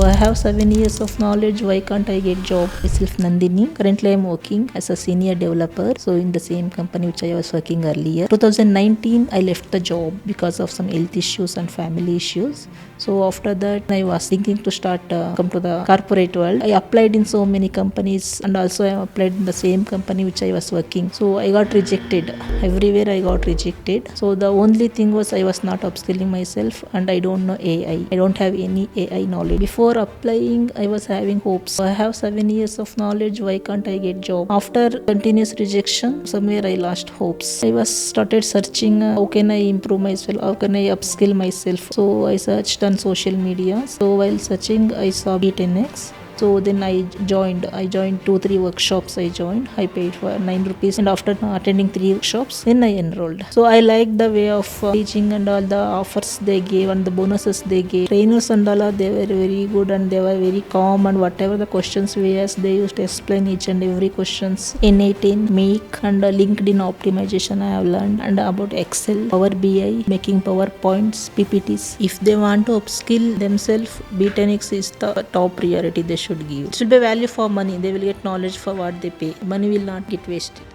I have 7 years of knowledge. Why can't I get job? Myself Nandini. Currently I am working as a senior developer. So in the same company which I was working earlier. 2019 I left the job because of some health issues and family issues. So after that I was thinking to start come to the corporate world. I applied in so many companies and also I applied in the same company which I was working. So I got rejected. Everywhere I got rejected. So the only thing was I was not upskilling myself and I don't know AI. I don't have any AI knowledge. Before applying I was having hopes. I have 7 years of knowledge. Why can't I get job? After continuous rejection, somewhere I lost hopes. I was started searching how can I improve myself? How can I upskill myself? So I searched on social media. So while searching I saw B10X. So then I joined 2-3 workshops. I paid for 9 rupees and after attending 3 workshops then I enrolled. So I liked the way of teaching and all the offers they gave and the bonuses they gave. Trainers and all they were very good and they were very calm, and whatever the questions we asked they used to explain each and every questions. In Make and LinkedIn optimization I have learned, and about Excel, Power BI, making PowerPoints, PPTs. If they want to upskill themselves, B10X is the top priority they should give. It should be value for money. They will get knowledge for what they pay. Money will not get wasted.